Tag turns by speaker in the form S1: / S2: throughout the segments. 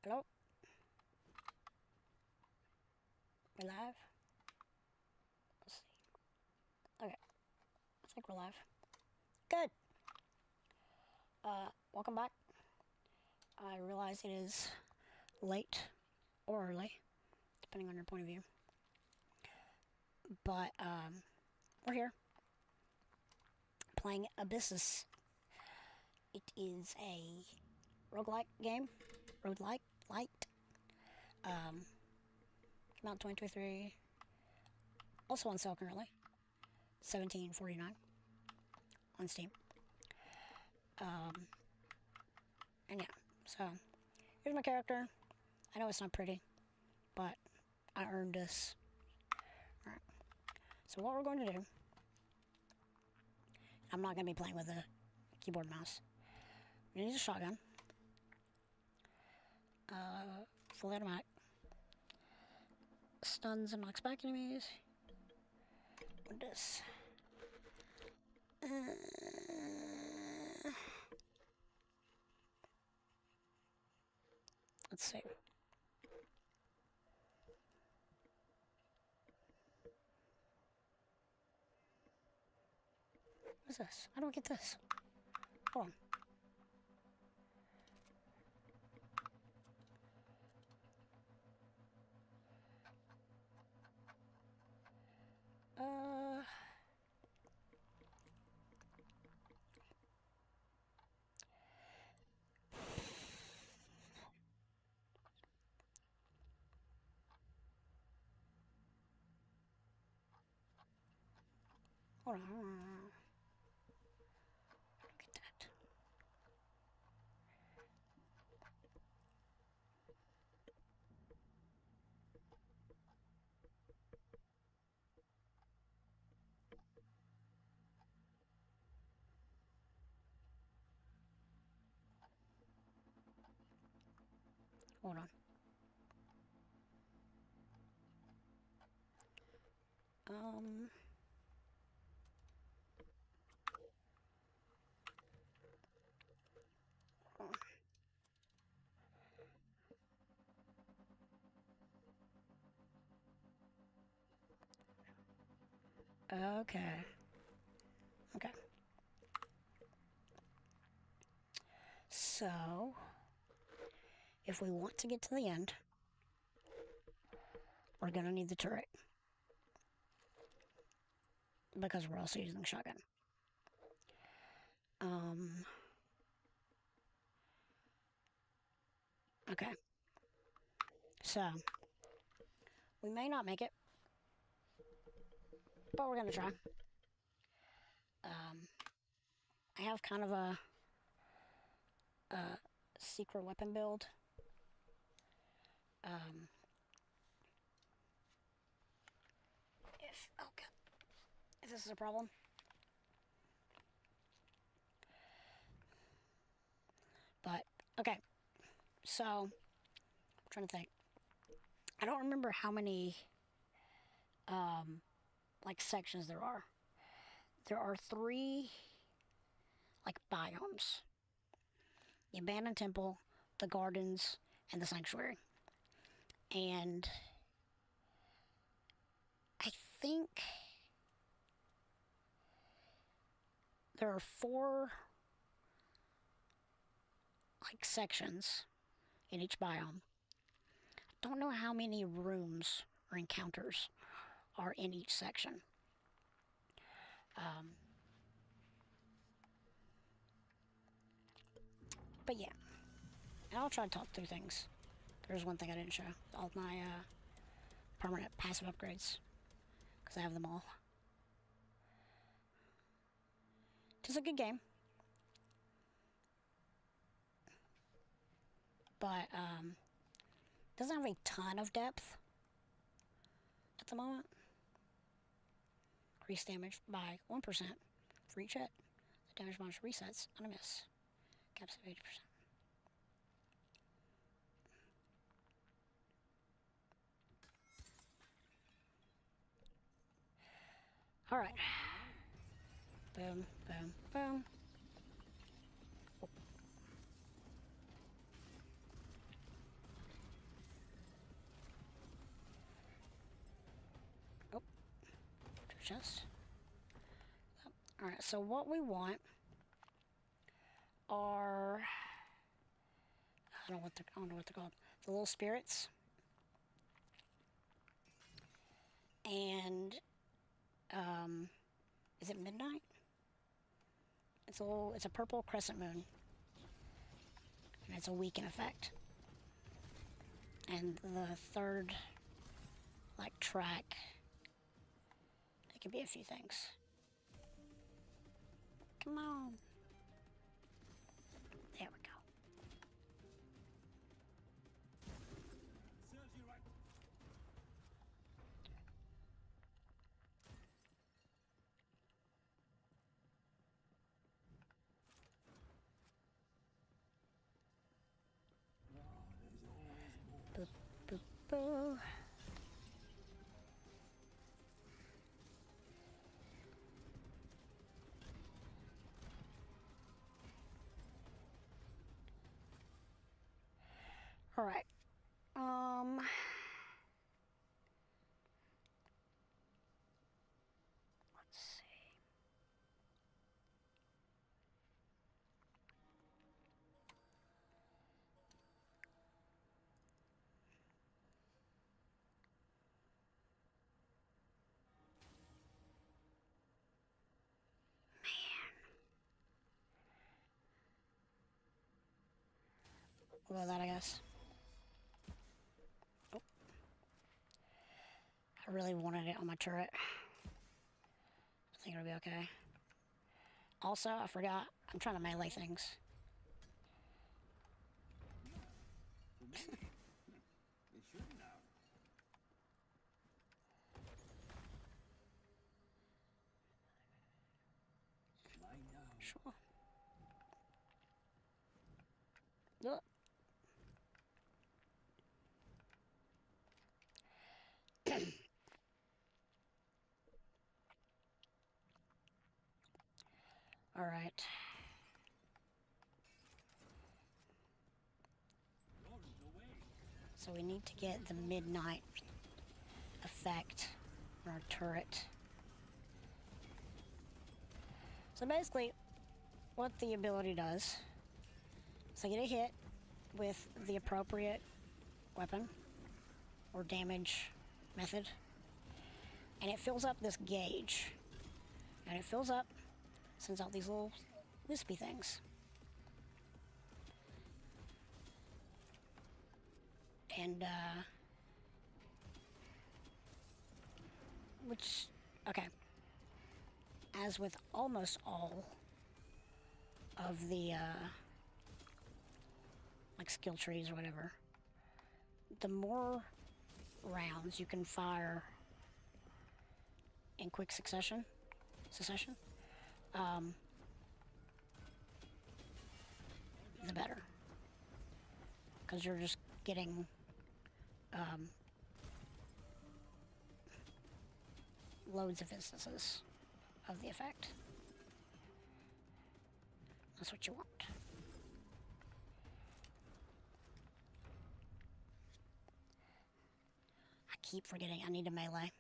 S1: Hello? We live? Let's see. Okay. I think we're live. Good! Welcome back. I realize it is late or early, depending on your point of view. But, we're here. Playing Abyssus. It is a roguelike game. Roguelike. Came out 2023. Also on sale currently. $17.49 on Steam. And yeah, so here's my character. I know it's not pretty, but I earned this. Alright. So what we're going to do, I'm not going to be playing with a keyboard and mouse. We need a shotgun. Fully automatic. Stuns and knocks back enemies. What this? Let's see. What's this? I don't get this. Hold on. Hold on. I don't get that. Hold on. Okay. Okay. So, if we want to get to the end, we're gonna need the turret. Because we're also using the shotgun. Okay. So, we may not make it, but we're gonna try. I have kind of a secret weapon build. If this is a problem. But, okay. So, I'm trying to think. I don't remember how many, like, sections there are. There are 3, like, biomes. The abandoned temple, the gardens, and the sanctuary. And I think there are 4, like, sections in each biome. Don't know how many rooms or encounters are in each section. But yeah, and I'll try to talk through things. There's one thing I didn't show. All my permanent passive upgrades. Because I have them all. It's a good game. But, doesn't have a ton of depth at the moment. Increase damage by 1% for each hit. The damage bonus resets on a miss. Caps of 80%. Alright. Boom, boom, boom. chest. Alright, so what we want are... I don't know what they're called. The little spirits. And, is it midnight? It's a purple crescent moon. And it's a weaken effect. And the third, like, track, it could be a few things. Come on. There we go.
S2: Serves you right.
S1: Boop, boop, boo. All right. Let's see. Man. Well, that I guess. Oh. I really wanted it on my turret. I think it'll be okay. Also, I forgot, I'm trying to melee things.
S2: They shouldn't have. Lie down.
S1: Sure. Look. All right.
S2: Lawrence, away.
S1: So we need to get the midnight effect on our turret. So basically, what the ability does is I get a hit with the appropriate weapon or damage method, and it fills up this gauge. And it fills up, sends out these little wispy things. And, which, okay. As with almost all of the, like skill trees or whatever, the more rounds you can fire in quick succession, the better. Because you're just getting, loads of instances of the effect. That's what you want. I keep forgetting I need a melee.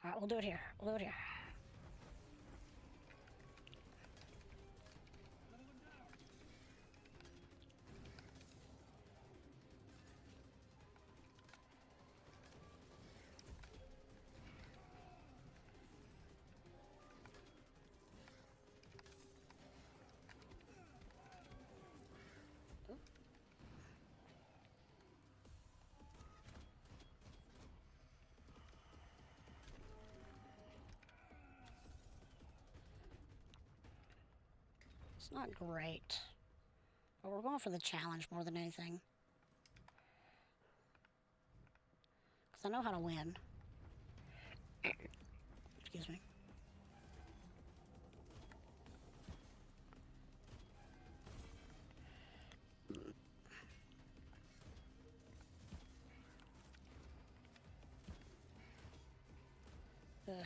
S1: Alright, we'll do it here. We'll do it here. It's not great, but we're going for the challenge more than anything. Because I know how to win. Excuse me. Ugh.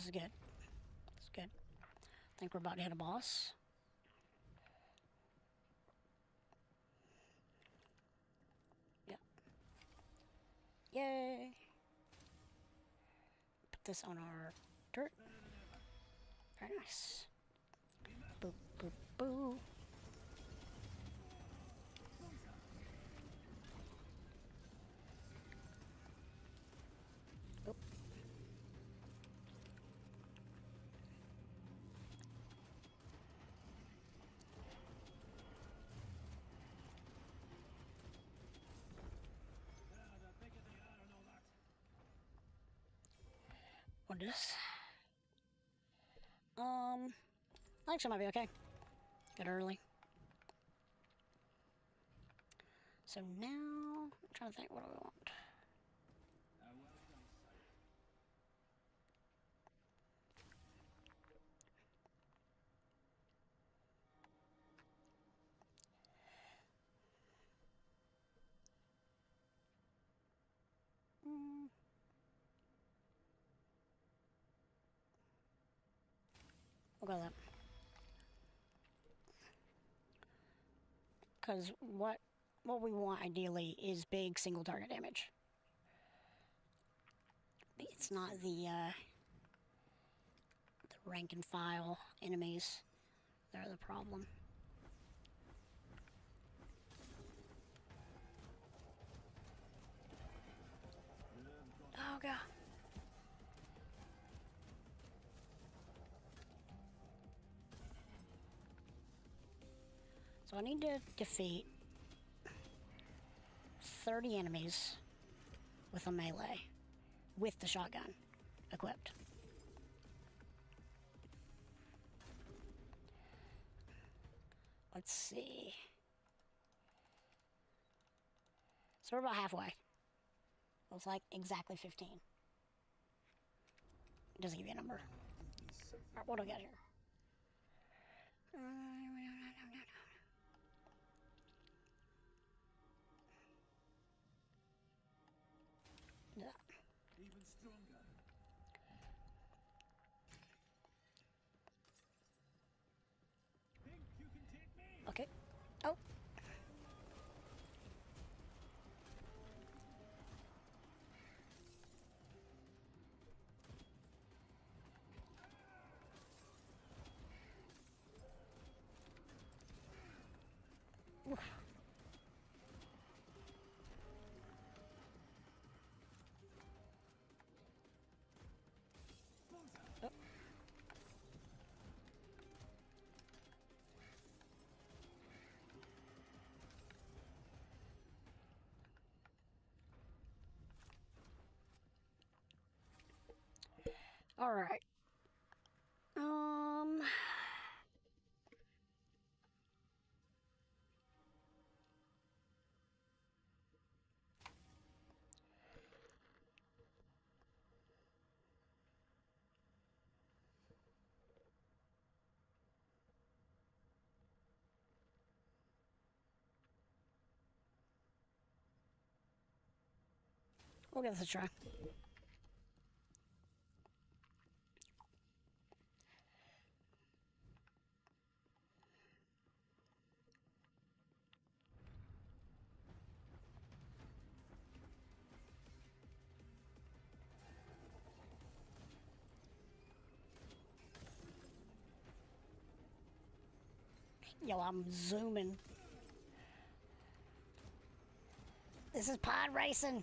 S1: is good. This is good. I think we're about to hit a boss. Yep. Yay! Put this on our dirt. Very nice. Boop, boop, boo. Oop. What is this? I think she might be okay. Get early. So now, I'm trying to think, what do we want? We'll go with that. Because what we want ideally is big single target damage. It's not the rank and file enemies. They're the problem. Oh god. So I need to defeat 30 enemies with a melee, with the shotgun equipped. Let's see. So we're about halfway. Looks like exactly 15. It doesn't give you a number. Alright, what do we got here? Yeah.
S2: Even stronger. Think you can take me?
S1: Okay. Oh. Oof. Oh. All right. We'll give this a try. Yo, I'm zooming. This is pod racing.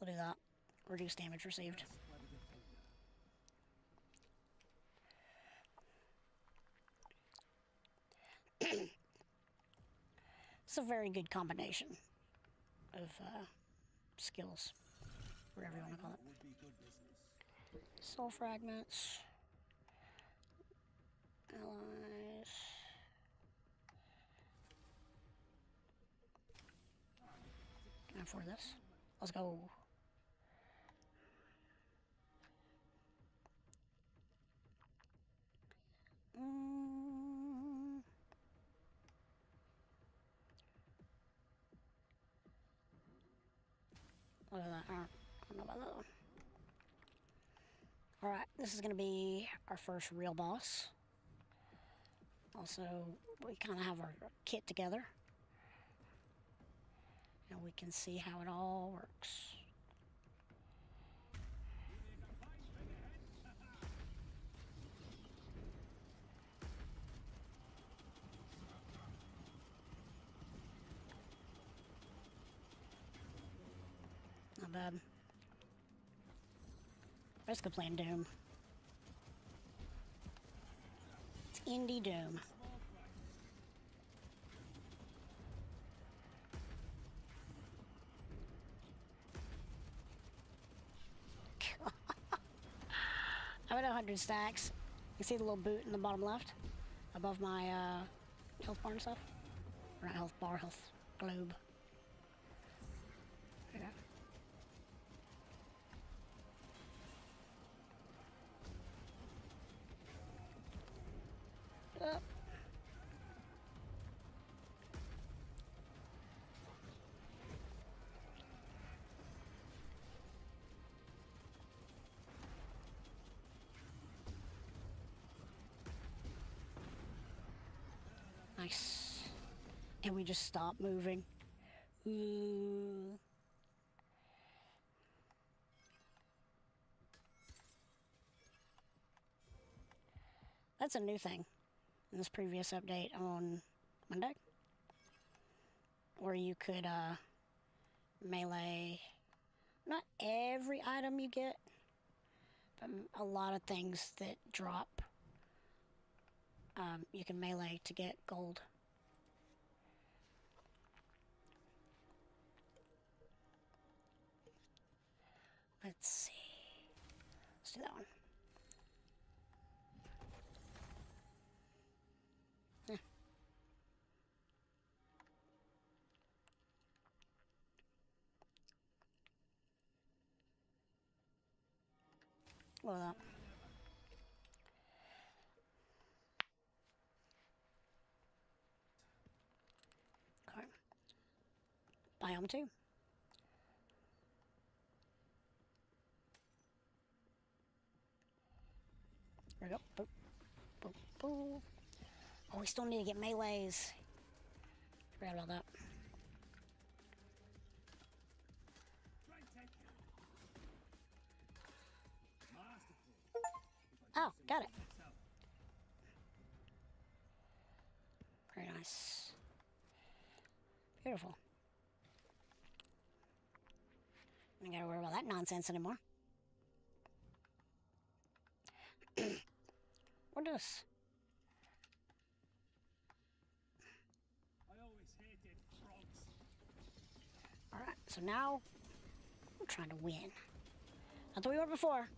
S1: We'll do that. Reduce damage received. It's a very good combination of skills, whatever you want to call it.
S2: Would be good business.
S1: Soul fragments. Allies. And for this, let's go. Look at that. I don't know about that one. Alright, this is going to be our first real boss. Also, we kind of have our kit together. And we can see how it all works. Not bad. Basically playing Doom. It's indie Doom. I'm at 100 stacks. You see the little boot in the bottom left? Above my health bar and stuff? Or not health bar, health globe. Yeah. Up. Nice. And we just stop moving. Ooh. That's a new thing in this previous update on Monday, where you could melee not every item you get, but a lot of things that drop. You can melee to get gold. Let's see. Let's do that one. What was that? Okay. Biome 2. There we go. Boop, boop, boop. Oh, we still need to get melees. Forgot about that. Oh, got it. Very nice. Beautiful. I don't gotta worry about that nonsense anymore. What is?
S2: I always hated frogs.
S1: Alright, so now we're trying to win. Not that we were before,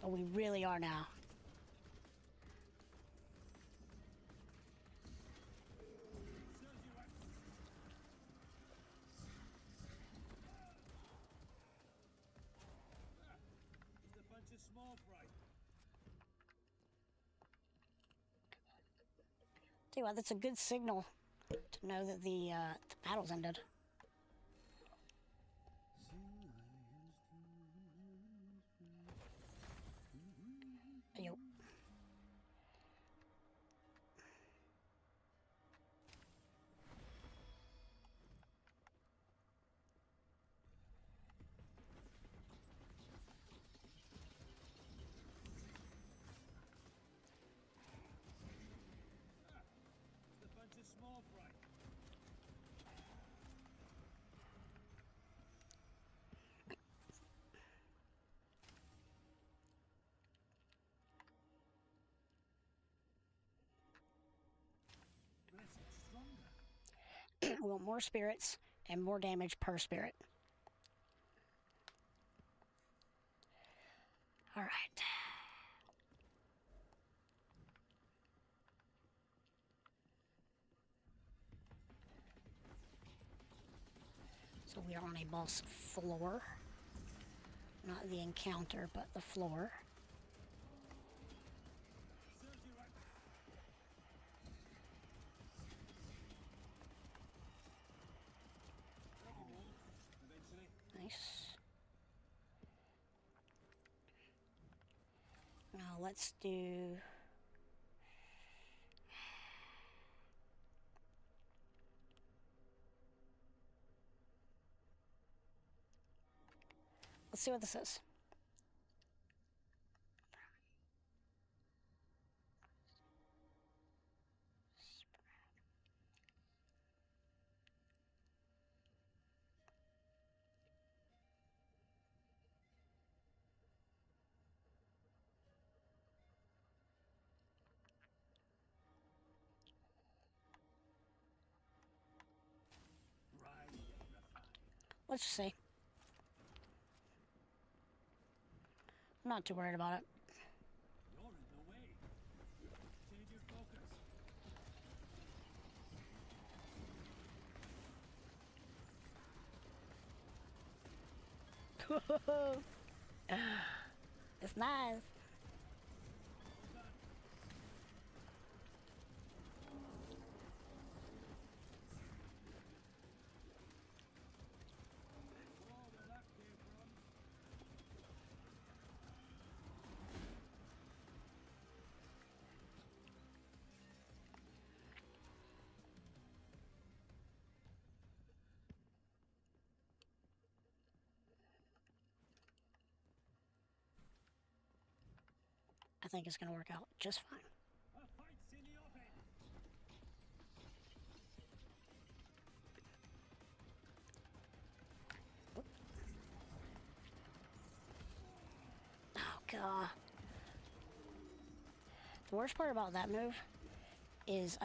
S1: but we really are now.
S2: Just a bunch of small fry.
S1: Tell you what, that's a good signal to know that the battle's ended. Yo.
S2: Just a bunch of small fry.
S1: We want more spirits and more damage per spirit. Alright. So we are on a boss floor. Not the encounter, but the floor. Nice. Now let's do... Let's see what this is. Let's just see. I'm not too worried about it.
S2: You're in the way. Change your focus.
S1: It's nice. I think it's going to work out just fine.
S2: A fight's in the offing.
S1: Oh, God. The worst part about that move is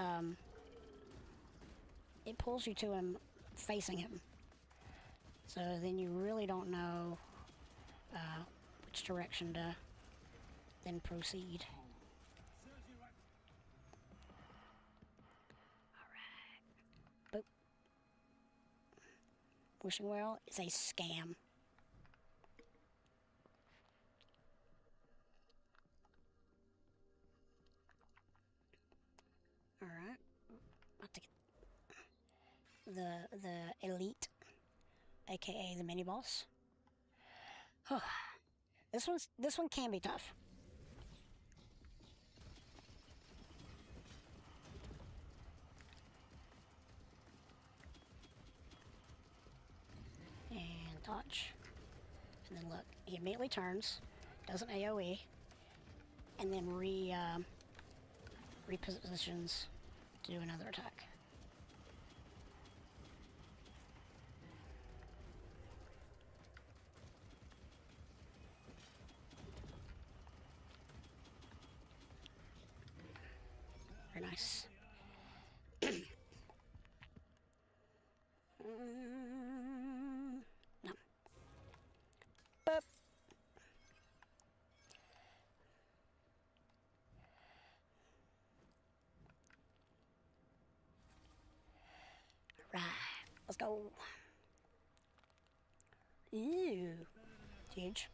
S1: it pulls you to him facing him. So then you really don't know which direction to then proceed.
S2: Serves you right.
S1: Alright. Boop. Wishing Well is a scam. Alright. About to get the elite, aka the mini boss. This one can be tough. And dodge. And then look, he immediately turns, does an AoE, and then repositions to do another attack. Very nice. No. Boop. Right. Let's go. Ew. Huge.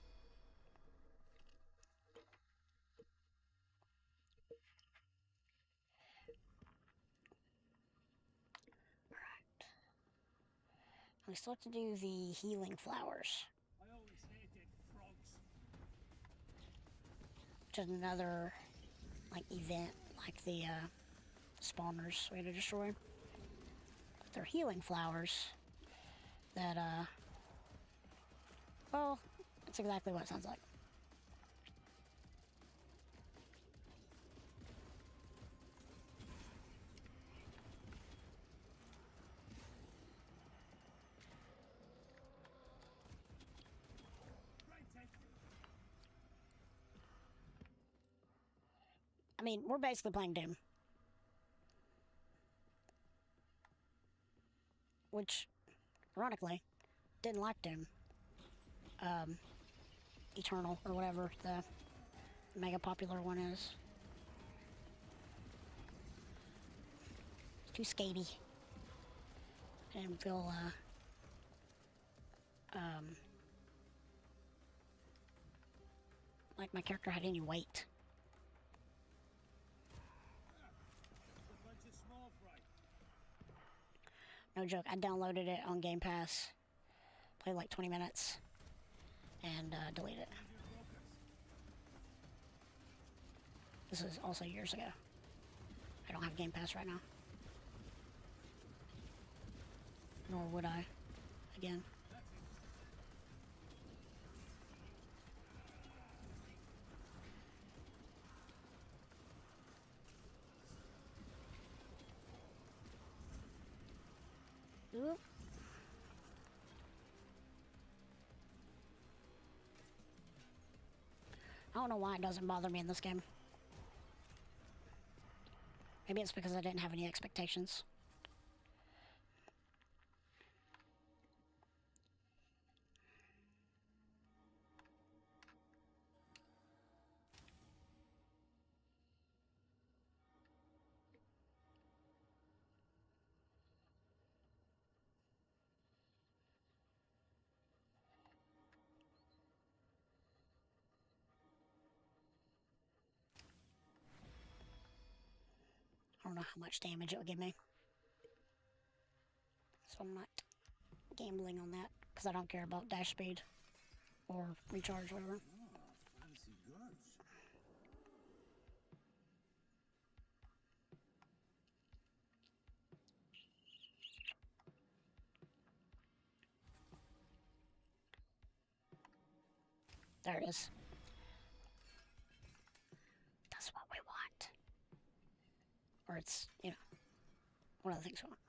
S1: We still have to do the healing flowers,
S2: I always hated frogs.
S1: which is another like event, like the spawners we had to destroy. But they're healing flowers that well, that's exactly what it sounds like. I mean, we're basically playing Doom. which, ironically, didn't like Doom. Eternal, or whatever the mega popular one is. Too skatey. I didn't feel, like my character had any weight.
S2: A bunch of small fry.
S1: No joke, I downloaded it on Game Pass, played like 20 minutes, and deleted it. This is also years ago. I don't have Game Pass right now. Nor would I, again. Oop. I don't know why it doesn't bother me in this game. Maybe it's because I didn't have any expectations. I don't know how much damage it would give me. So I'm not gambling on that, because I don't care about dash speed or recharge, whatever.
S2: Fancy goods.
S1: There it is. That's what we want. Or it's, you know, one of the things we want.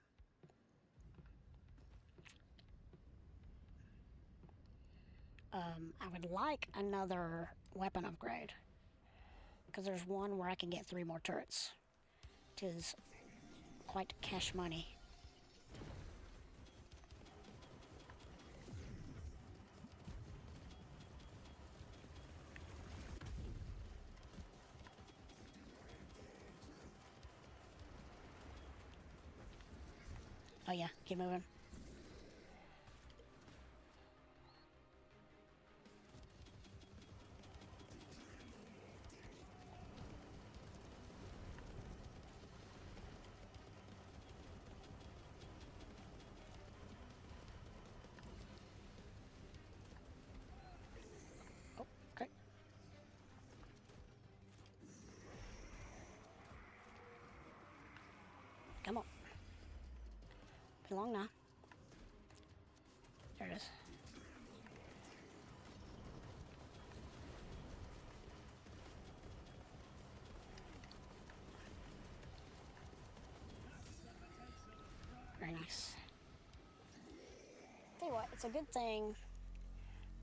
S1: I would like another weapon upgrade, because there's one where I can get 3 more turrets, which is quite cash money. Oh yeah, keep moving. Oh, okay. Come on. Be long now. There it is. Very nice. Tell you what, it's a good thing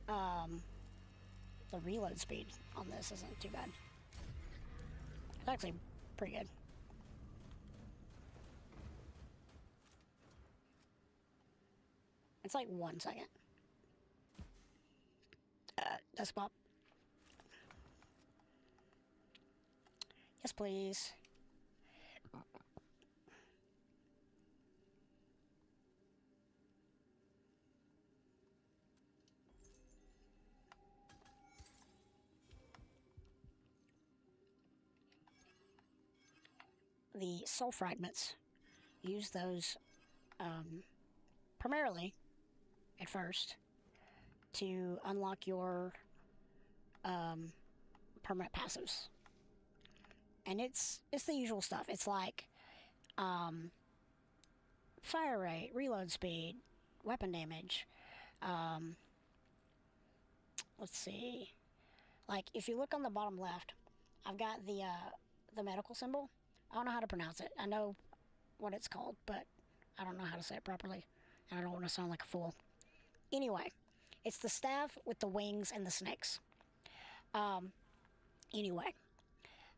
S1: the reload speed on this isn't too bad. It's actually pretty good. It's like 1 second. Desk pop. Yes, please. The soul fragments. Use those primarily at first to unlock your permanent passives. And it's the usual stuff. It's like fire rate, reload speed, weapon damage. Let's see. Like if you look on the bottom left, I've got the medical symbol. I don't know how to pronounce it. I know what it's called, but I don't know how to say it properly. And I don't want to sound like a fool. Anyway, it's the staff with the wings and the snakes. Anyway,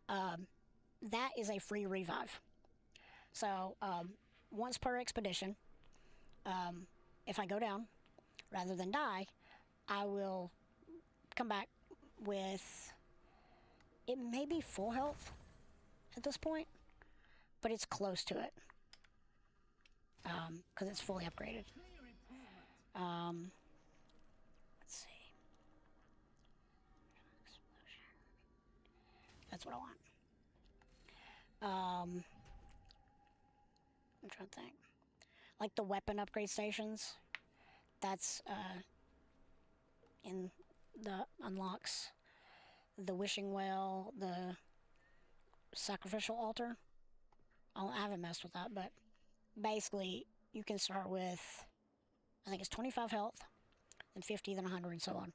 S1: that is a free revive. So, once per expedition, If I go down rather than die, I will come back with, it may be full health at this point, but it's close to it because it's fully upgraded. Let's see. That's what I want. I'm trying to think. Like the weapon upgrade stations, that's in the unlocks. The wishing well, the sacrificial altar. I haven't messed with that, but basically you can start with, I think it's 25 health, then 50, then 100, and so on.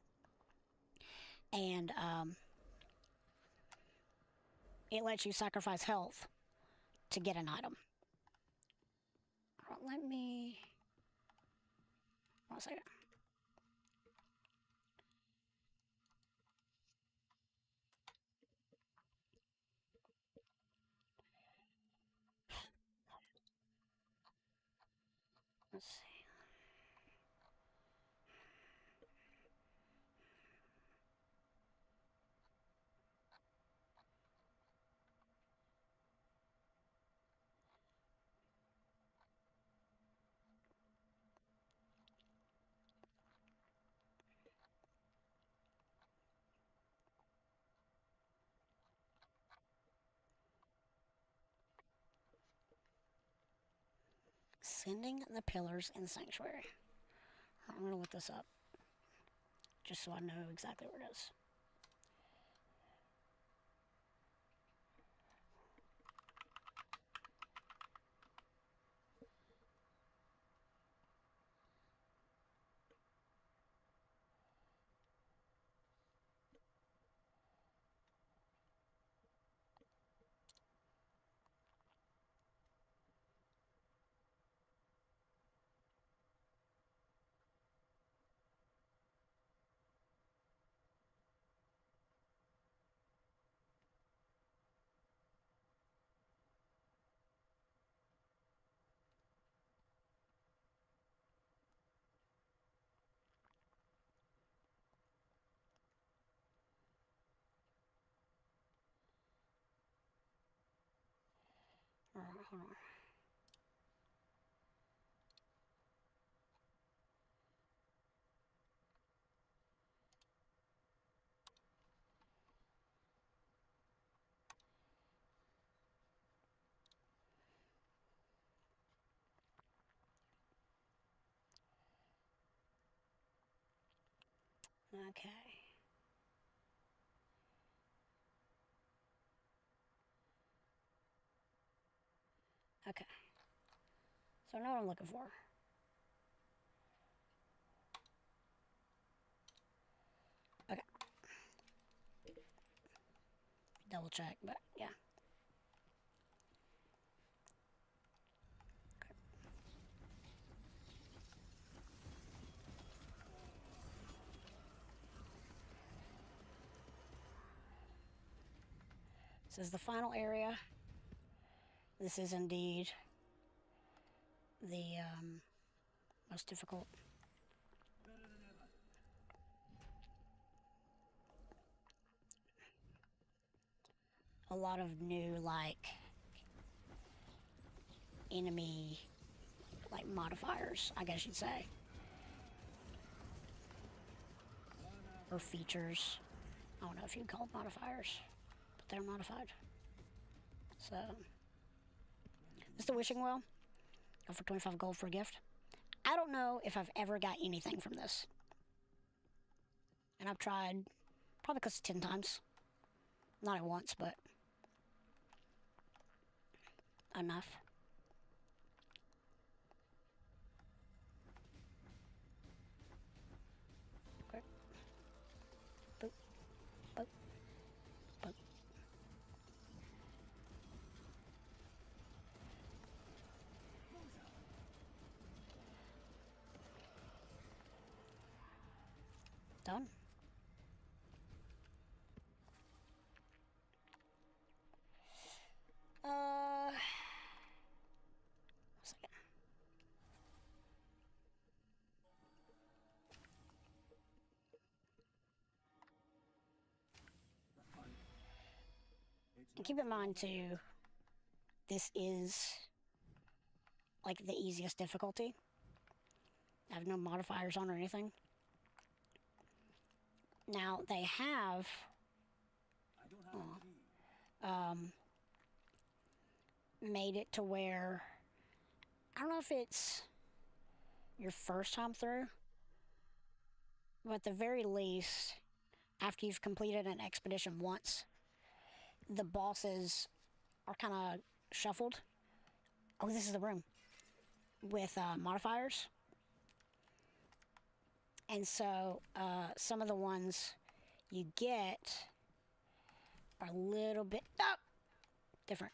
S1: And it lets you sacrifice health to get an item. Let me... 1 second. Let's see. Sending the pillars in Sanctuary. I'm going to look this up, just so I know exactly where it is. Alright, hold on. Okay. Okay. So I know what I'm looking for. Okay. Double check, but yeah. This is the final area. This is indeed the most difficult. A lot of new, like, enemy, like, modifiers, I guess you'd say. Or features. I don't know if you'd call them modifiers, but they're modified. So, this is the wishing well. Go for 25 gold for a gift. I don't know if I've ever got anything from this. And I've tried probably close to 10 times. Not at once, but enough. Okay. Boop. Boop. Boop. Done. One second. And keep in mind too, this is like the easiest difficulty. I have no modifiers on or anything. Now they have
S2: I don't have a key.
S1: made it to where I don't know if it's your first time through, but at the very least, after you've completed an expedition once, the bosses are kind of shuffled. Oh, this is the room with modifiers. And so some of the ones you get are a little bit different.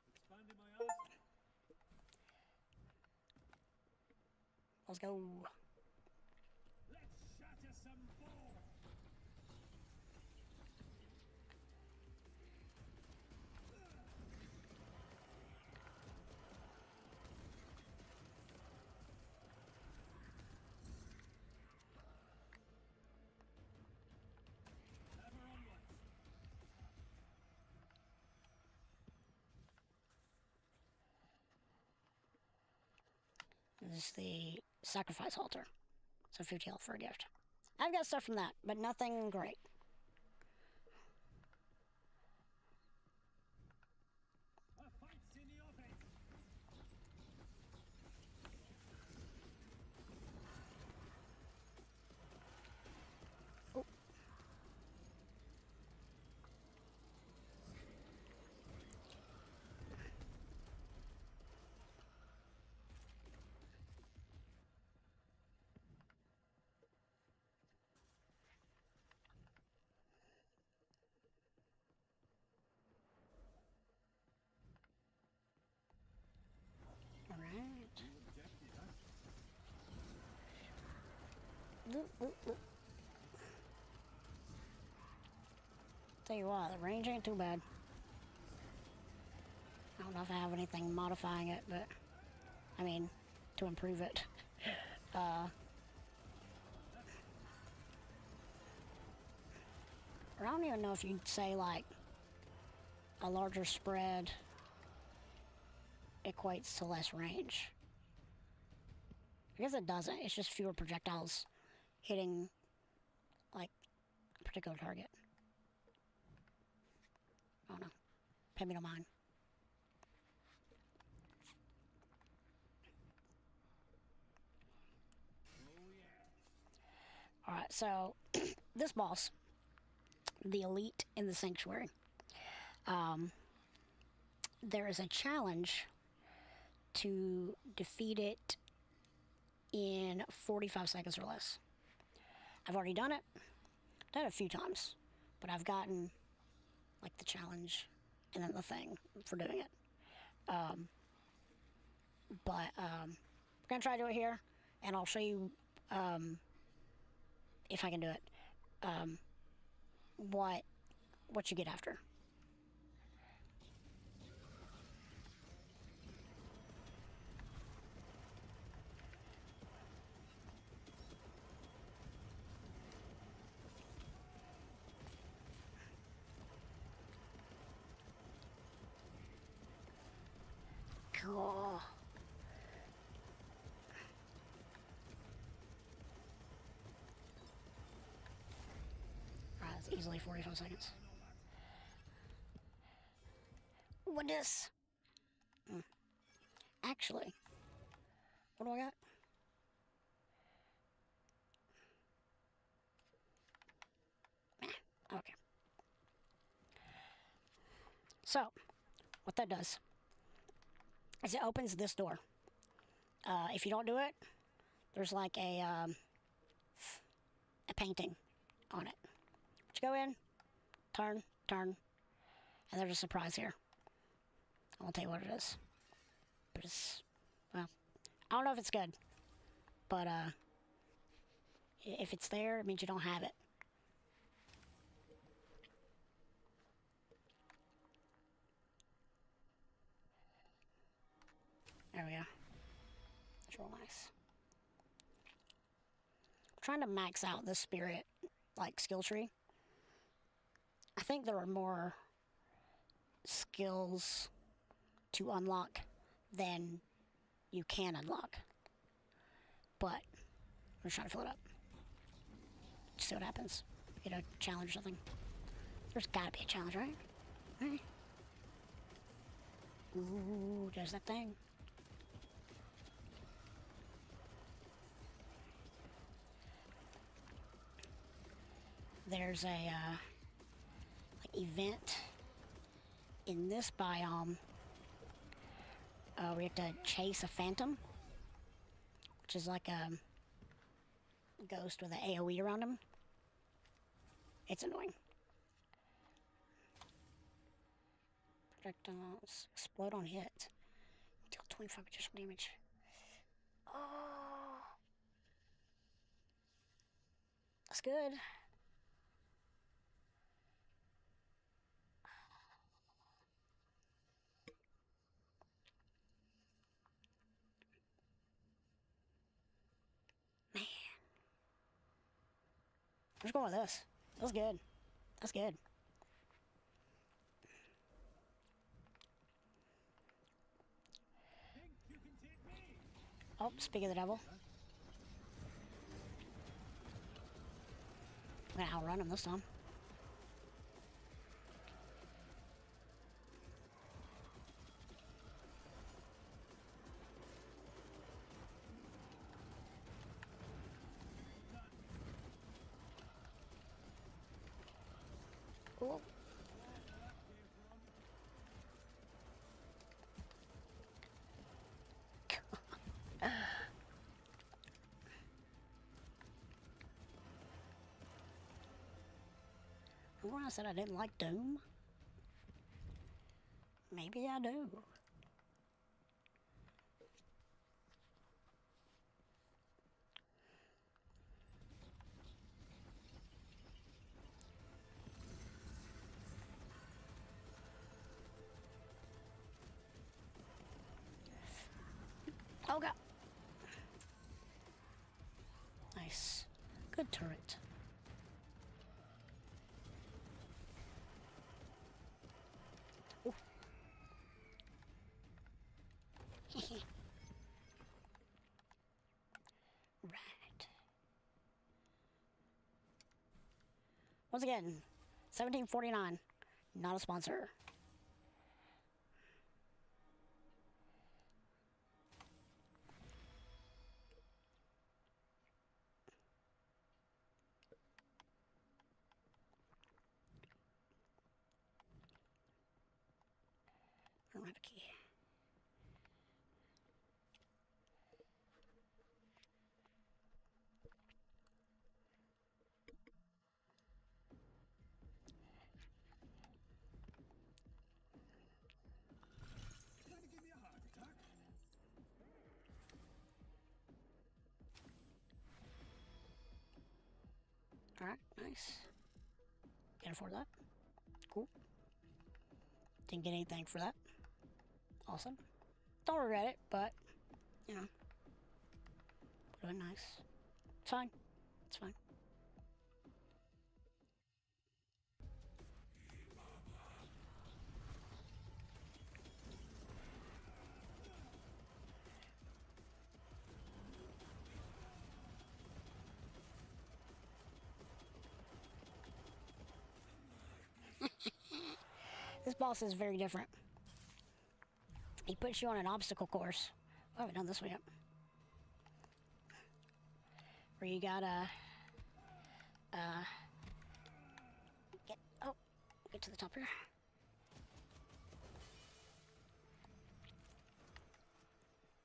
S2: Expanding my eyes.
S1: Let's go.
S2: Let's shatter some balls. Ever onwards.
S1: This is the sacrifice altar. So 50 health for a gift. I've got stuff from that, but nothing great.
S2: A fight's in the offing.
S1: Oh. All right.
S2: You objected, huh?
S1: Tell you what, the range ain't too bad. I don't know if I have anything modifying it, but I mean, to improve it. Or I don't even know if you'd say like a larger spread equates to less range. I guess it doesn't. It's just fewer projectiles hitting like a particular target. I don't know. Pay me no mind.
S2: Oh yeah.
S1: Alright, so this boss, the elite in the sanctuary, there is a challenge to defeat it in 45 seconds or less. I've already done it. Done it a few times, but I've gotten like the challenge and then the thing for doing it. But we're gonna try to do it here, and I'll show you if I can do it. What you get after. Cool. That's easily 45 seconds. What is? Actually, what do I got? Okay. So, what that does is it opens this door. If you don't do it, there's like a painting on it. But you go in, turn, and there's a surprise here. I won't tell you what it is. But it's, well, I don't know if it's good. But if it's there, it means you don't have it. There we go. It's real nice. I'm trying to max out the spirit, like, skill tree. I think there are more skills to unlock than you can unlock. But I'm just trying to fill it up. Just see what happens. Get a challenge or something. There's gotta be a challenge, right? Right? Ooh, there's that thing. There's a like event in this biome. We have to chase a phantom, which is like a ghost with an AoE around him. It's annoying. Projectiles explode on hit. Deal 25 additional damage. Oh, that's good. Man. I'm just going with this. That's good. That's good.
S2: Think you can take me?
S1: Oh, speak of the devil. I'm gonna outrun him this time. Cool. Remember when I said I didn't like Doom? Maybe I do. Oh god. Nice. Good turret. Ooh. Right. Once again, 1749. Not a sponsor. I don't have a key.
S2: Trying to give me a heart attack?
S1: Alright, nice. Can't afford that. Cool. Didn't get anything for that. Awesome. Don't regret it, but, you know. Really nice. It's fine. It's fine. This boss is very different. He puts you on an obstacle course. I haven't done this one yet. Where you gotta get to the top here.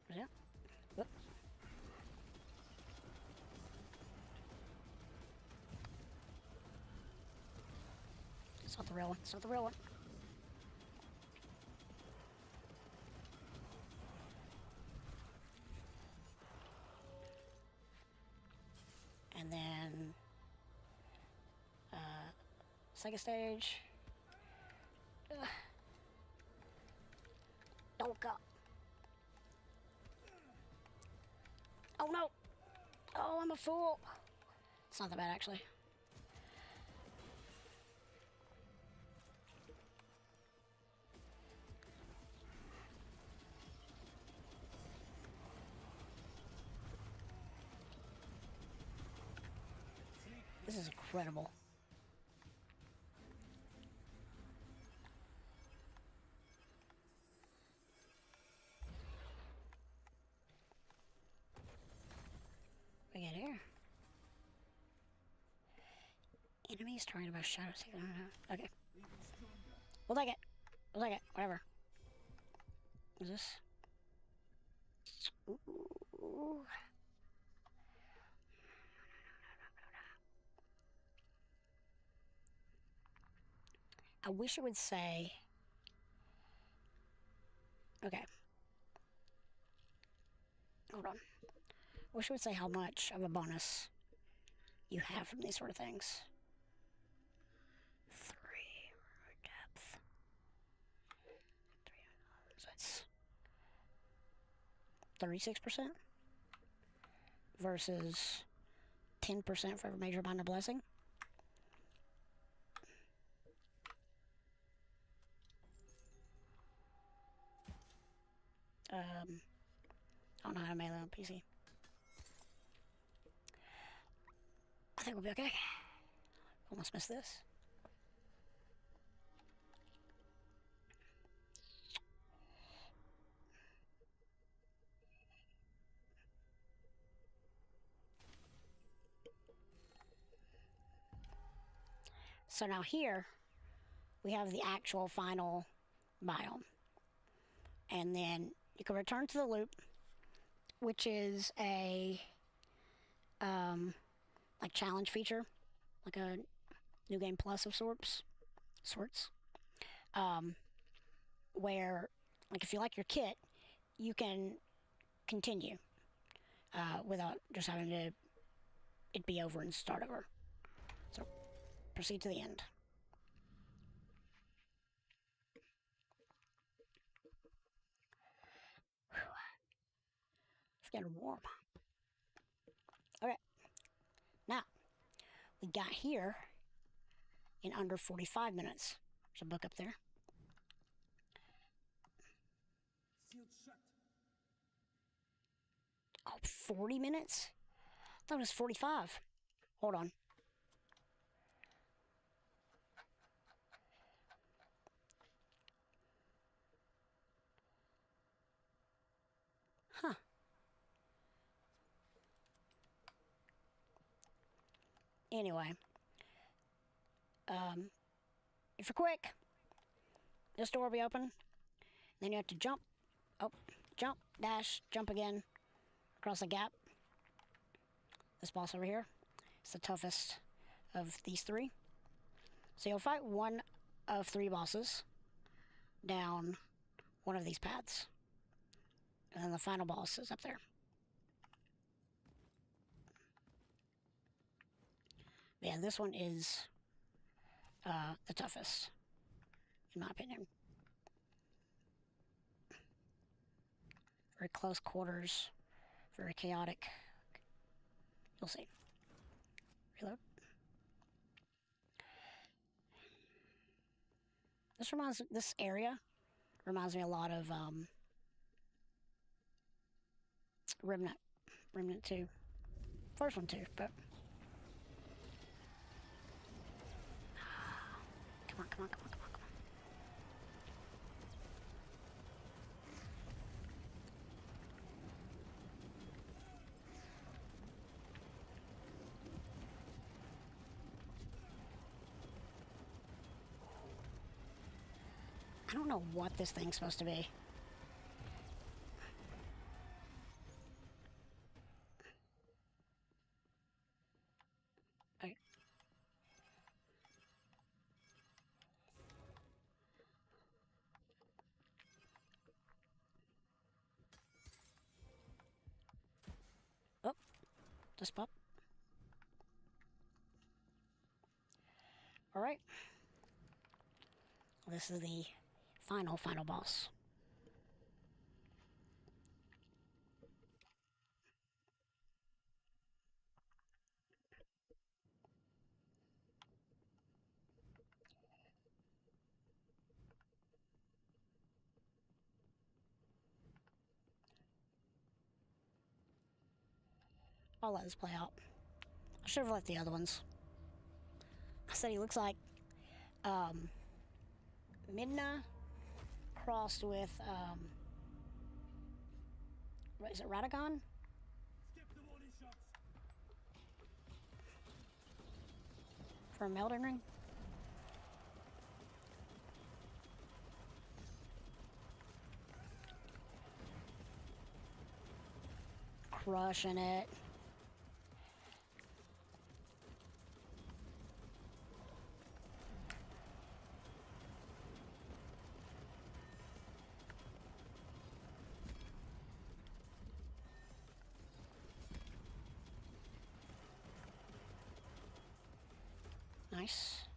S1: Where's that? Whoop. It's not the real one. It's not the real one. And then second stage. Don't go. Oh no! Oh, I'm a fool! It's not that bad, actually. This is incredible. We get here. Enemies targeted about shadows. Okay. We'll take it. We'll take it. Whatever. What is this? Ooh. I wish it would say... Okay. Hold on. I wish it would say how much of a bonus you have from these sort of things. 3 depth. 3, so it's 36% versus 10% for every major minor blessing. I don't know how to melee on PC. I think we'll be okay. Almost missed this. So now here, we have the actual final biome. And then you can return to the loop, which is a like challenge feature, like a new game plus of sorts. Where, like, if you like your kit, you can continue without just having to it be over and start over. So proceed to the end. It's getting warm. Okay. Now, we got here in under 45 minutes. There's a book up there.
S2: Sealed shut.
S1: Oh, 40 minutes? I thought it was 45. Hold on. Huh. Anyway. If you're quick, this door will be open. Then you have to jump. Oh, jump, dash, jump again. Across the gap. This boss over here is the toughest of these 3. So you'll fight one of 3 bosses down one of these paths. And then the final boss is up there. Yeah, this one is the toughest, in my opinion. Very close quarters, very chaotic. You'll see. Reload. This area reminds me a lot of Remnant 2. First one too, but come on. I don't know what this thing's supposed to be. Okay. Oh, just pop. All right. This is the final boss. I'll let this play out. I should have let the other ones. I said he looks like Midna crossed with what is it, Radagon?
S2: Skip the warning shots.
S1: From Elden Ring. Crushing it. Nice.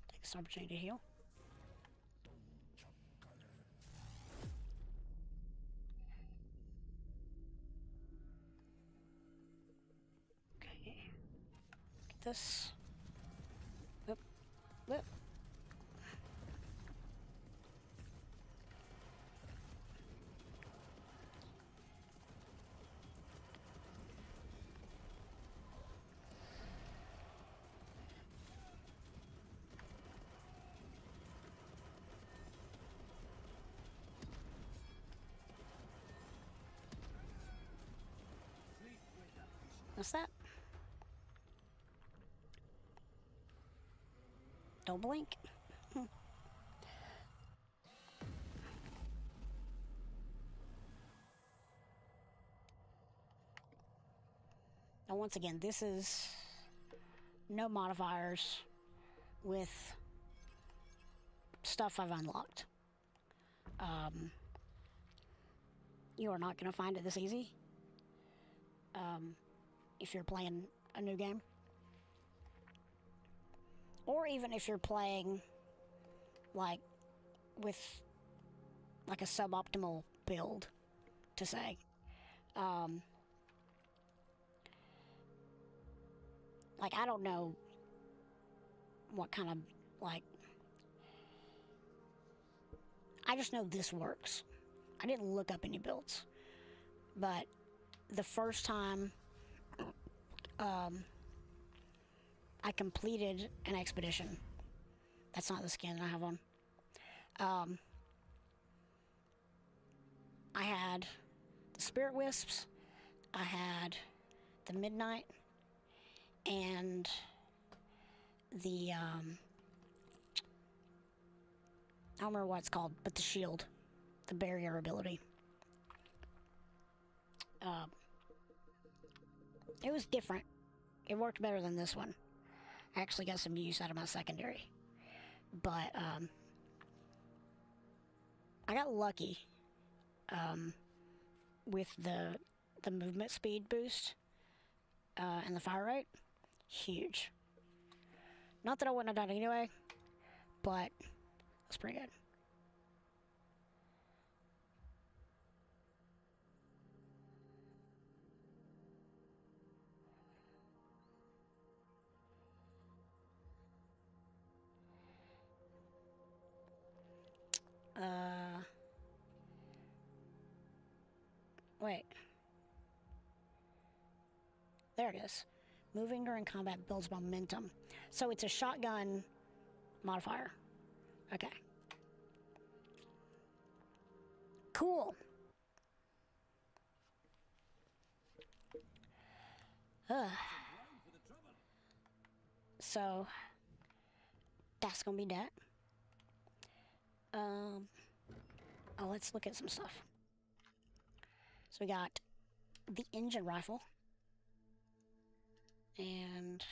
S1: Take this opportunity to heal. Okay. Get this. Whoop. Whoop. What's that? Don't blink. Now, once again, this is no modifiers with stuff I've unlocked. You are not going to find it this easy if you're playing a new game. Or even if you're playing like with like a suboptimal build, to say. Like, I don't know what kind of, like, I just know this works. I didn't look up any builds, but the first time I completed an expedition, that's not the skin I have on, I had the Spirit Wisps, I had the Midnight, and the, I don't remember what it's called, but the shield, the barrier ability. It was different. It worked better than this one. I actually got some use out of my secondary. But, I got lucky, with the movement speed boost, and the fire rate. Huge. Not that I wouldn't have done anyway, but that's pretty good. Wait. There it is. Moving during combat builds momentum. So it's a shotgun modifier. Okay. Cool. So that's gonna be that. Oh, let's look at some stuff. So we got the engine rifle. And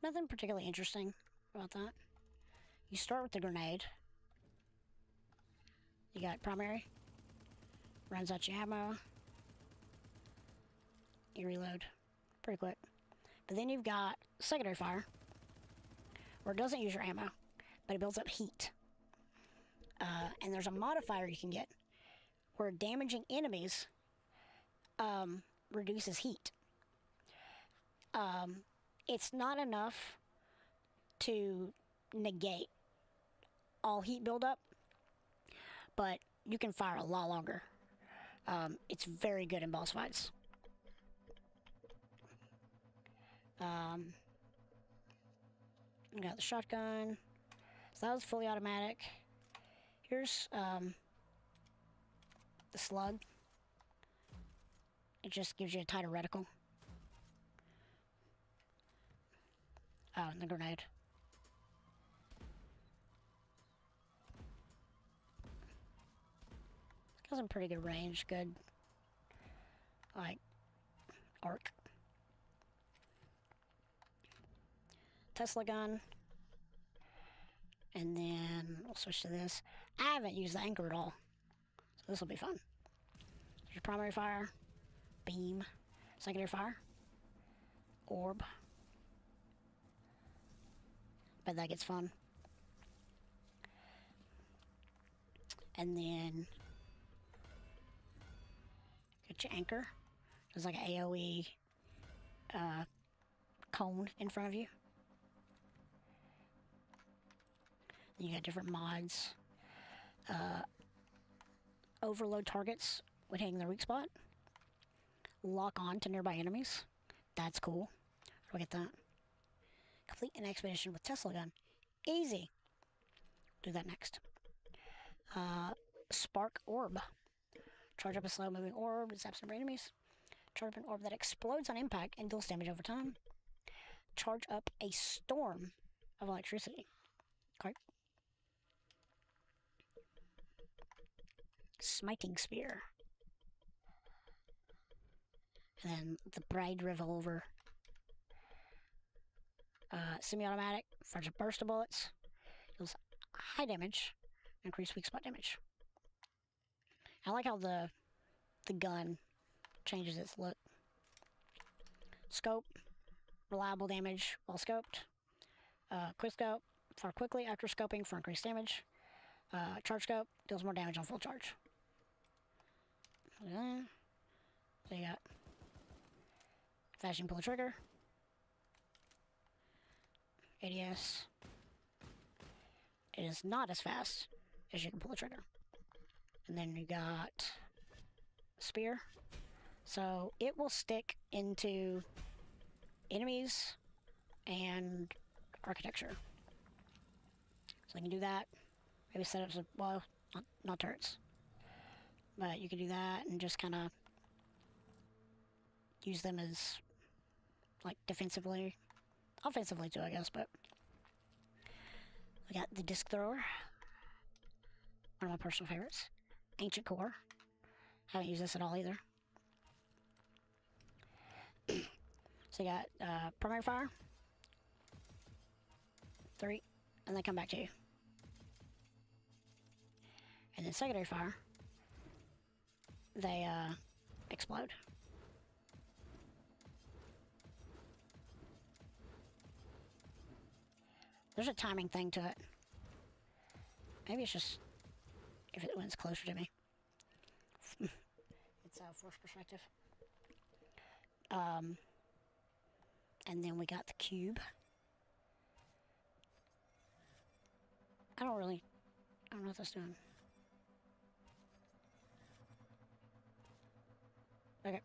S1: nothing particularly interesting about that. You start with the grenade. You got primary. Runs out your ammo. You reload pretty quick. But then you've got secondary fire, where it doesn't use your ammo, but it builds up heat. And there's a modifier you can get where damaging enemies reduces heat. It's not enough to negate all heat buildup, but you can fire a lot longer It's very good in boss fights. We got the shotgun. So that was fully automatic. Here's the slug. It just gives you a tighter reticle. Oh, and the grenade. It's got some pretty good range, good, like, arc. Tesla gun. And then we'll switch to this. I haven't used the anchor at all, so this will be fun. There's your primary fire, beam, secondary fire, orb. Bet that gets fun. And then get your anchor. There's like an AoE cone in front of you. Then you got different mods. Overload targets when hitting their weak spot. Lock on to nearby enemies. That's cool. How do I get that? Complete an expedition with Tesla gun. Easy. Do that next. Spark orb. Charge up a slow moving orb that zaps nearby enemies. Charge up an orb that explodes on impact and deals damage over time. Charge up a storm of electricity. Okay. Smiting spear. And then the Bride revolver. Semi-automatic, fires a burst of bullets, deals high damage, increased weak spot damage. I like how the gun changes its look. Scope, reliable damage while scoped. Quick scope, fire quickly after scoping for increased damage. Charge scope, deals more damage on full charge. So you got fast and pull the trigger. ADS. It is not as fast as you can pull the trigger. And then you got spear. So it will stick into enemies and architecture. So you can do that. Maybe set up some, well, not turrets. But you can do that and just kind of use them as, like, defensively. Offensively too, I guess, but we got the disc thrower. One of my personal favorites. Ancient core. Haven't used this at all either. So you got primary fire. 3. And they come back to you. And then secondary fire. They explode. There's a timing thing to it. Maybe it's just when it's closer to me. It's force perspective. And then we got the cube. I don't know what that's doing. Okay.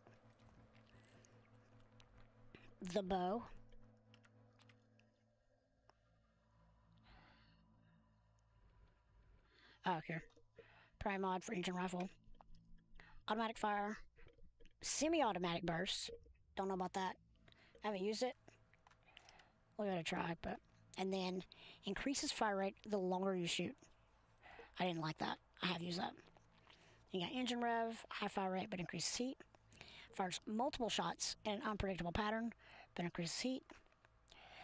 S1: The bow. Oh, here. Prime mod for engine rifle. Automatic fire. Semi-automatic burst. Don't know about that. Haven't used it. We'll give it a try, but... And then increases fire rate the longer you shoot. I didn't like that. I have used that. You got engine rev, high fire rate, but increases heat. Fires multiple shots in an unpredictable pattern, but increases heat.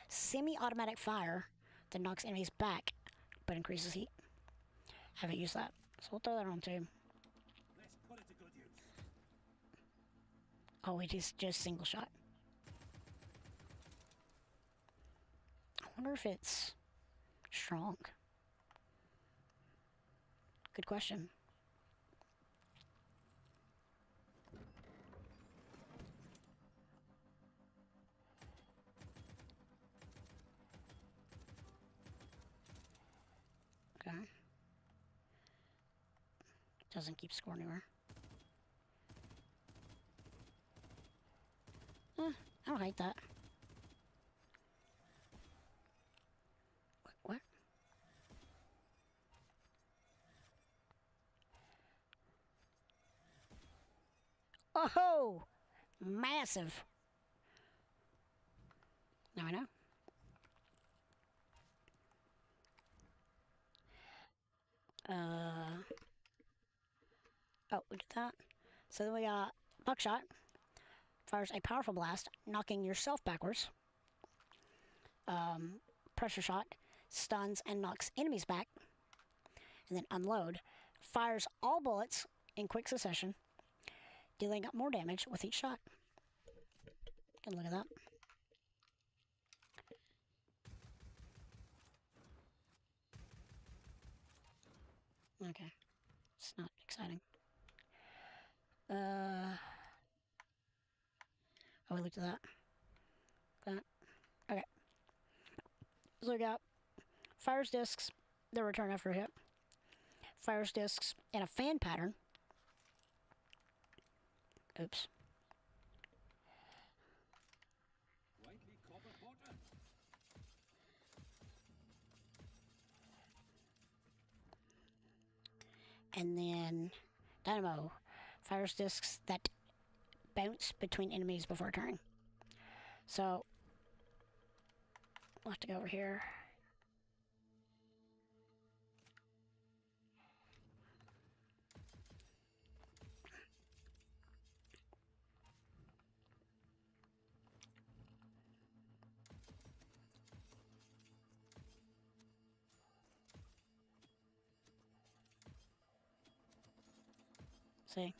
S1: Semi-automatic fire that knocks enemies back, but increases heat. Haven't used that, so we'll throw that on too.
S2: Let's put it to good use.
S1: Oh, it is just single shot. I wonder if it's strong. Good question. Okay. Doesn't keep score anywhere. don't hate that. What? Oh! Massive! Now I know. Oh, we did that. So then we got Buckshot. Fires a powerful blast, knocking yourself backwards. Pressure Shot stuns and knocks enemies back. And then Unload fires all bullets in quick succession, dealing more damage with each shot. Good look at that. Okay. It's not exciting. Oh, we looked at that. Okay. So we got fires discs that return after a hit. Fires discs in a fan pattern. Oops.
S2: Whitely copper potter.
S1: And then Dynamo fires discs that bounce between enemies before turning. So we'll have to go over here. See?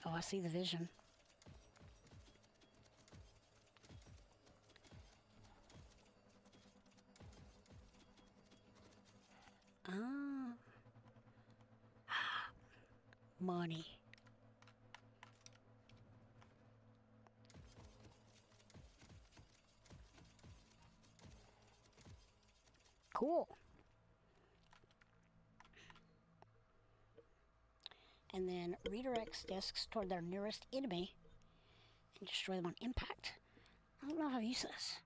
S1: Oh, I see the vision. Ah. Money. Cool. And then redirects discs toward their nearest enemy and destroy them on impact. I don't know if I've used this.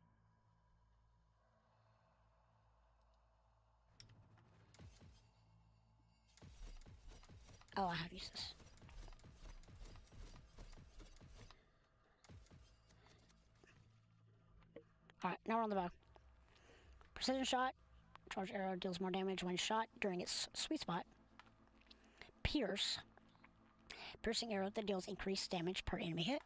S1: Oh, I have used this. Alright, now we're on the bow. Precision Shot. Charge arrow deals more damage when shot during its sweet spot. Pierce. Piercing arrow that deals increased damage per enemy hit.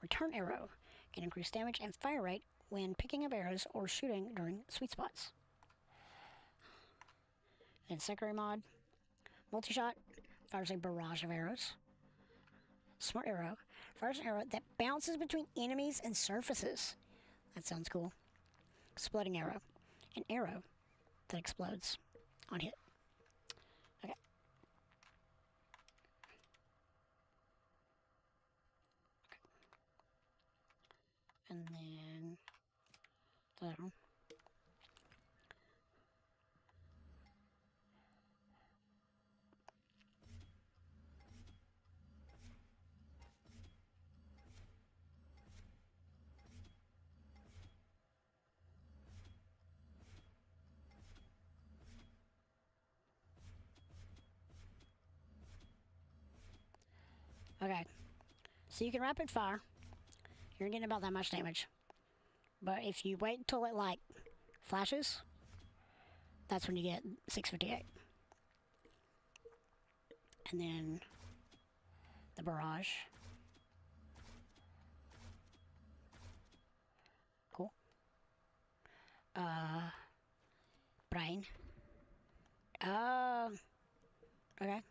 S1: Return arrow can increase damage and fire rate when picking up arrows or shooting during sweet spots. Then secondary mod. Multi-shot fires a barrage of arrows. Smart arrow fires an arrow that bounces between enemies and surfaces. That sounds cool. Exploding arrow. An arrow that explodes on hit. Okay. And then that one. Okay. So you can rapid fire. You're getting about that much damage. But if you wait until it like flashes, that's when you get 658. And then the barrage. Cool. Brain. Okay.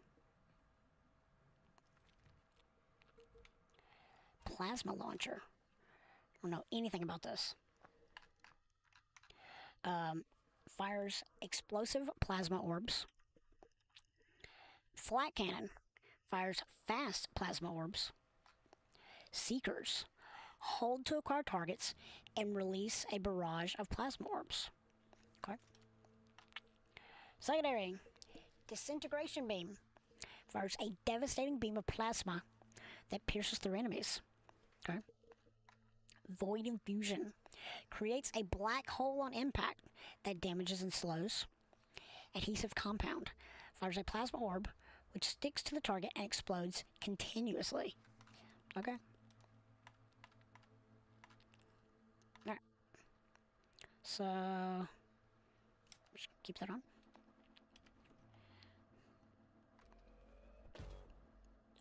S1: Plasma launcher. I don't know anything about this. Fires explosive plasma orbs. Flat cannon fires fast plasma orbs. Seekers hold to acquire targets and release a barrage of plasma orbs. Okay. Secondary, disintegration beam. Fires a devastating beam of plasma that pierces through enemies. Okay. Void infusion. Creates a black hole on impact that damages and slows. Adhesive compound. Fires a plasma orb which sticks to the target and explodes continuously. Okay. Alright. So, just keep that on.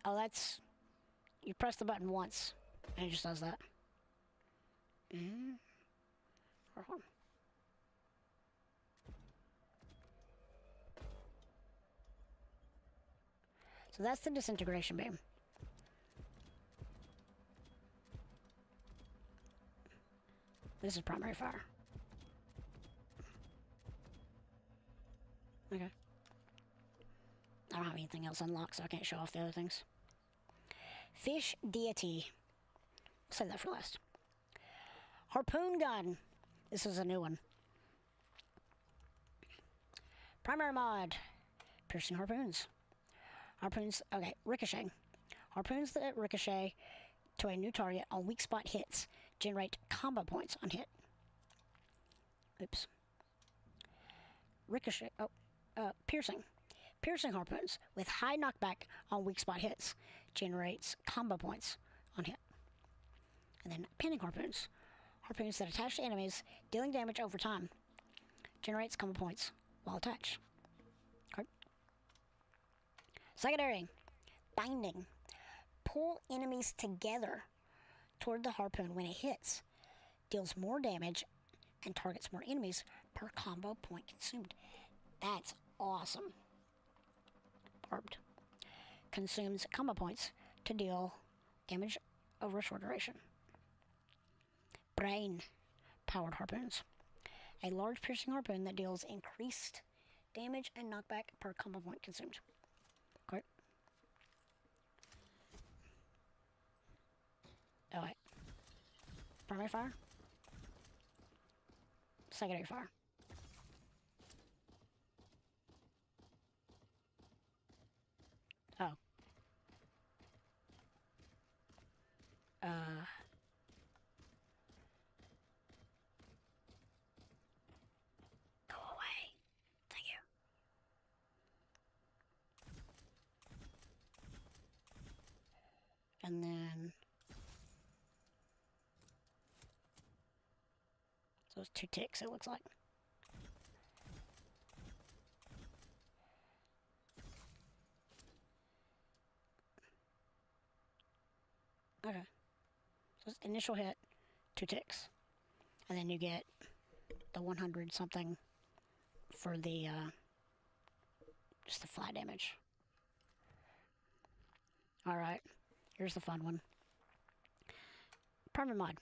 S1: Oh, that's... You press the button once, and it just does that. Hold on. So that's the disintegration beam. This is primary fire. Okay. I don't have anything else unlocked, so I can't show off the other things. Fish deity. I'll save that for last. Harpoon gun. This is a new one. Primary mod. Piercing harpoons. Harpoons, okay, ricochet. Harpoons that ricochet to a new target on weak spot hits generate combo points on hit. Oops. Ricochet, piercing. Piercing harpoons with high knockback on weak spot hits generates combo points on hit. And then pinning harpoons. Harpoons that attach to enemies, dealing damage over time. Generates combo points while attached. Okay. Secondary. Binding. Pull enemies together toward the harpoon when it hits. Deals more damage and targets more enemies per combo point consumed. That's awesome. Barbed. Consumes combo points to deal damage over a short duration. Brain. Powered harpoons. A large piercing harpoon that deals increased damage and knockback per combo point consumed. Okay. Oh, wait. Primary fire. Secondary fire. Oh. Go away. Thank you. And then... So it's 2 ticks, it looks like. Okay. So it's initial hit, 2 ticks. And then you get the 100 something for the, just the flat damage. Alright, here's the fun one. Primary mod.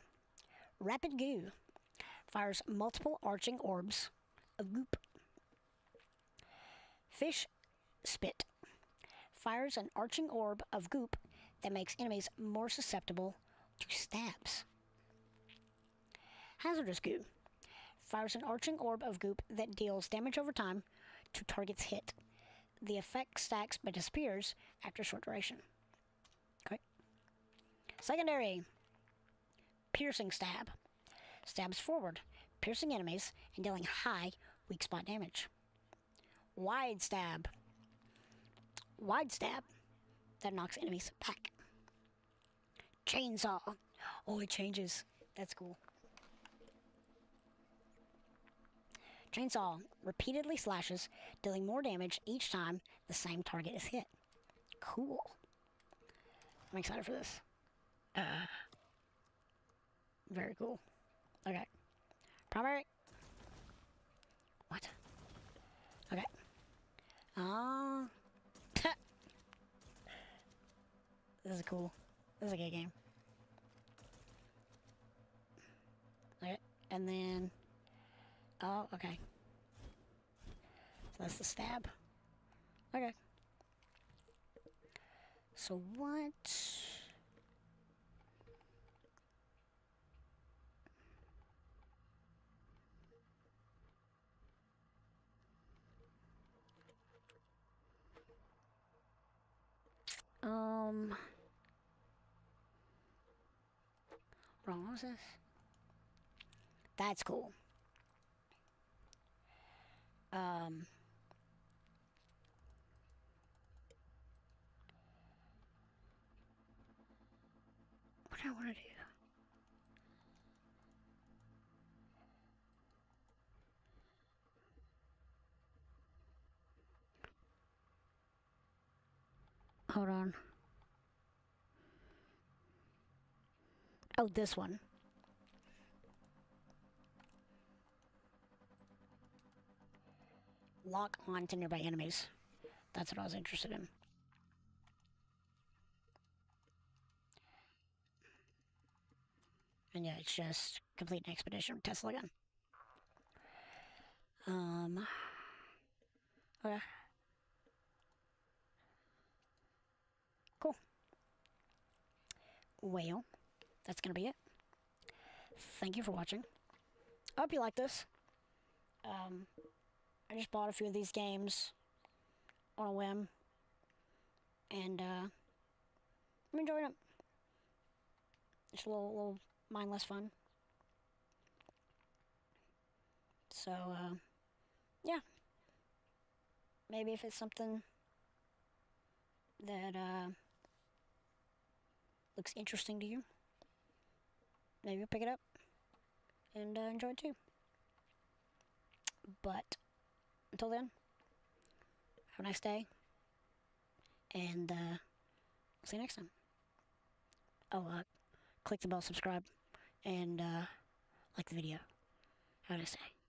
S1: Rapid Goo. Fires multiple arching orbs of goop. Fish Spit. Fires an arching orb of goop that makes enemies more susceptible to stabs. Hazardous Goo. Fires an arching orb of goop that deals damage over time to targets hit. The effect stacks but disappears after a short duration. Okay. Secondary. Piercing Stab. Stabs forward, piercing enemies and dealing high weak spot damage. Wide Stab. Wide Stab that knocks enemies back. Chainsaw. Oh, it changes. That's cool. Chainsaw repeatedly slashes, dealing more damage each time the same target is hit. Cool. I'm excited for this. Very cool. Okay. Primary. What? Okay. This is cool. This is a good game. Okay. And then... Oh, okay. So that's the stab. Okay. So what... Hold on, what was this? That's cool. What do I want to do? Hold on. Oh, this one. Lock on to nearby enemies. That's what I was interested in. And yeah, it's just complete an expedition with Tesla again. Okay. Cool. Well, that's gonna be it. Thank you for watching. I hope you like this. I just bought a few of these games on a whim, and I'm enjoying it. It's a little mindless fun. So, yeah. Maybe if it's something that looks interesting to you, maybe you'll pick it up and enjoy it too. But until then, have a nice day, and see you next time. Oh, click the bell, subscribe, and like the video. Have a nice day.